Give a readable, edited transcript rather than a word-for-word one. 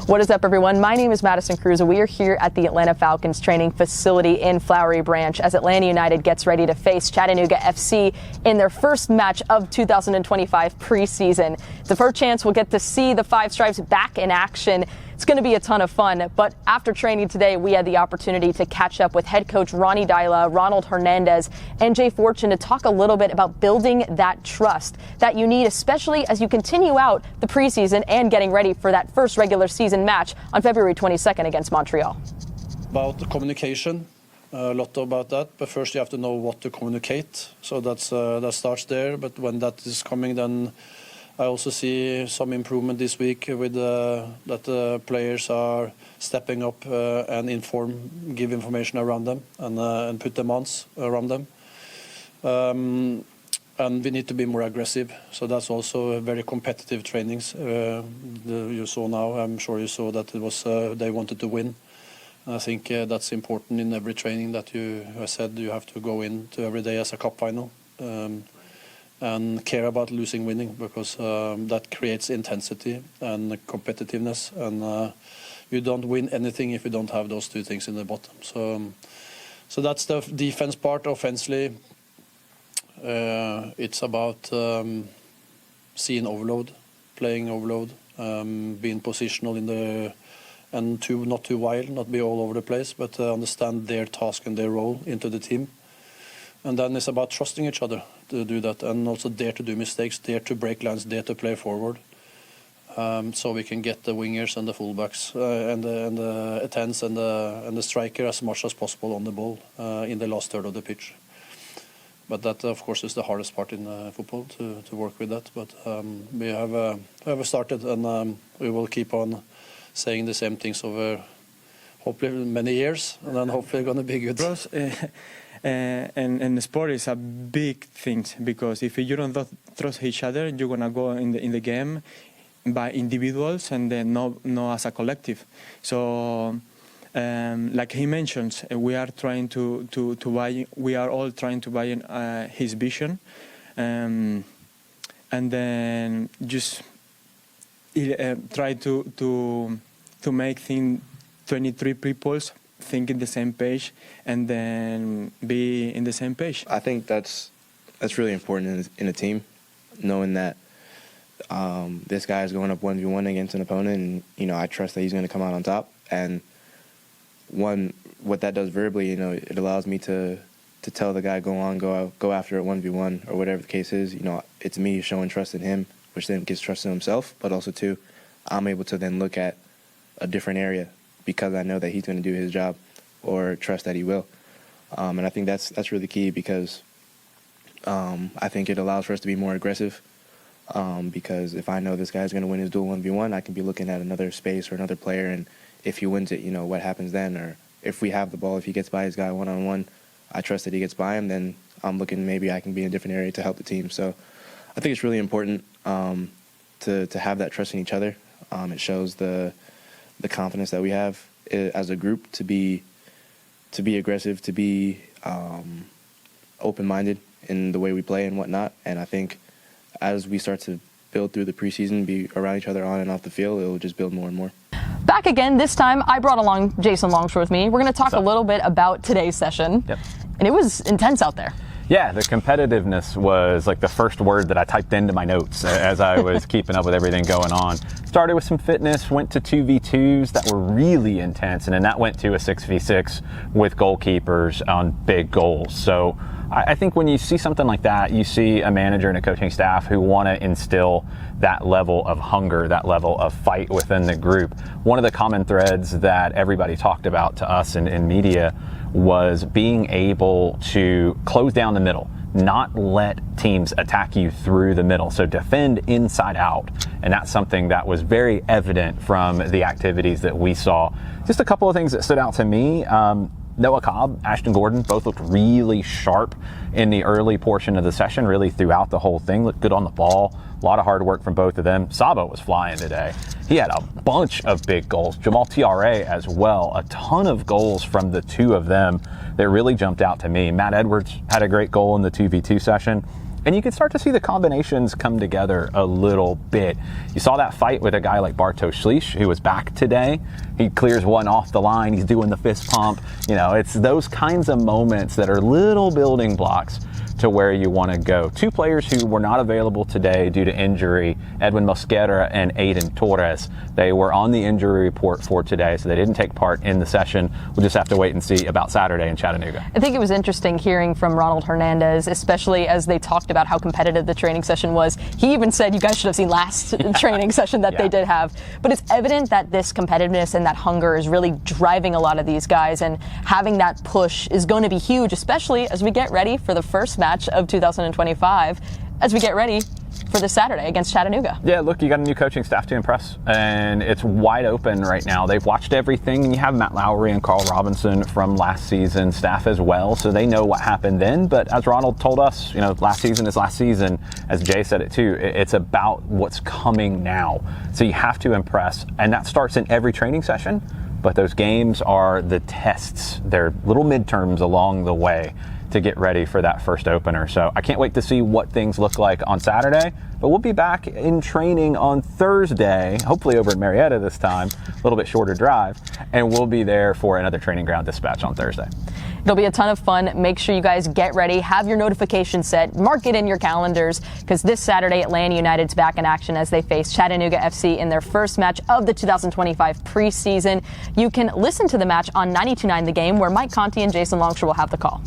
What is up, everyone? My name is Madison Cruz, and we are here at the Atlanta Falcons training facility in Flowery Branch as Atlanta United gets ready to face Chattanooga FC in their first match of 2025 preseason. It's the first chance we'll get to see the Five Stripes back in action. It's going to be a ton of fun, but after training today, we had the opportunity to catch up with head coach Ronny Deila, Ronald Hernandez, and Jay Fortune to talk a little bit about building that trust that you need, especially as you continue out the preseason and getting ready for that first regular season match on February 22nd against Montreal. About the communication, a lot about that, but first you have to know what to communicate, so that starts there. But when that is coming, then I also see some improvement this week with that the players are stepping up and give information around them and put demands around them. And we need to be more aggressive. So that's also very competitive trainings. You saw now, I'm sure you saw that it was they wanted to win. And I think that's important in every training that I said you have to go into every day as a cup final. And care about losing, winning, because that creates intensity and competitiveness, and you don't win anything if you don't have those two things in the bottom. So that's the defense part. Offensively, it's about seeing overload, playing overload, being positional and not too wild, not be all over the place, but understand their task and their role into the team. And then it's about trusting each other to do that, and also dare to do mistakes, dare to break lines, dare to play forward, so we can get the wingers and the fullbacks and the 10s and the striker as much as possible on the ball in the last third of the pitch. But that, of course, is the hardest part in football, to work with that. But we have started, and we will keep on saying the same things over hopefully many years, and then hopefully going to be good. And sport is a big thing, because if you don't trust each other, you're gonna go in the game by individuals and then not as a collective. So, like he mentions, we are trying to buy. We are all trying to buy his vision, and then just try to make things 23 people's thinking the same page, and then be in the same page. I think that's really important in a team, knowing that this guy is going up 1v1 against an opponent, and I trust that he's going to come out on top. And what that does verbally, it allows me to tell the guy go after it 1v1 or whatever the case is. It's me showing trust in him, which then gives trust in himself, but also too, I'm able to then look at a different area, because I know that he's going to do his job, or trust that he will. And I think that's really key, because I think it allows for us to be more aggressive, because if I know this guy's going to win his duel 1v1, I can be looking at another space or another player, and if he wins it, what happens then? Or if we have the ball, if he gets by his guy one-on-one, I trust that he gets by him, then I'm looking maybe I can be in a different area to help the team. So I think it's really important to have that trust in each other. It shows the confidence that we have as a group to be aggressive, to be open-minded in the way we play and whatnot. And I think as we start to build through the preseason, be around each other on and off the field, it will just build more and more. Back again, this time I brought along Jason Longshore with me. We're going to talk a little bit about today's session. Yep. And it was intense out there. Yeah, the competitiveness was like the first word that I typed into my notes as I was keeping up with everything going on. Started with some fitness, went to 2v2s that were really intense, and then that went to a 6v6 with goalkeepers on big goals. So I think when you see something like that, you see a manager and a coaching staff who want to instill that level of hunger, that level of fight within the group. One of the common threads that everybody talked about to us in media was being able to close down the middle, not let teams attack you through the middle. So defend inside out. And that's something that was very evident from the activities that we saw. Just a couple of things that stood out to me. Noah Cobb, Ashton Gordon, both looked really sharp in the early portion of the session, really throughout the whole thing. Looked good on the ball. A lot of hard work from both of them. Sabo was flying today. He had a bunch of big goals. Jamal Tiare as well. A ton of goals from the two of them that really jumped out to me. Matt Edwards had a great goal in the 2v2 session. And you can start to see the combinations come together a little bit. You saw that fight with a guy like Bartosz Slisz, who was back today. He clears one off the line. He's doing the fist pump. You know, it's those kinds of moments that are little building blocks to where you want to go. Two players who were not available today due to injury, Edwin Mosquera and Aiden Torres. They were on the injury report for today, so they didn't take part in the session. We'll just have to wait and see about Saturday in Chattanooga. I think it was interesting hearing from Ronald Hernandez, especially as they talked about how competitive the training session was. He even said you guys should have seen last training session that they did have. But it's evident that this competitiveness and that hunger is really driving a lot of these guys, and having that push is going to be huge, especially as we get ready for the first match of 2025, as we get ready for this Saturday against Chattanooga. Yeah, look, you got a new coaching staff to impress, and it's wide open right now. They've watched everything, and you have Matt Lowry and Carl Robinson from last season staff as well, so they know what happened then. But as Ronald told us, you know, last season is last season. As Jay said it too, it's about what's coming now. So you have to impress, and that starts in every training session. But those games are the tests. They're little midterms along the way to get ready for that first opener. So I can't wait to see what things look like on Saturday, but we'll be back in training on Thursday, hopefully over in Marietta this time, a little bit shorter drive, and we'll be there for another training ground dispatch on Thursday. It'll be a ton of fun. Make sure you guys get ready, have your notifications set, mark it in your calendars, because this Saturday, Atlanta United's back in action as they face Chattanooga FC in their first match of the 2025 preseason. You can listen to the match on 92.9 The Game, where Mike Conti and Jason Longshore will have the call.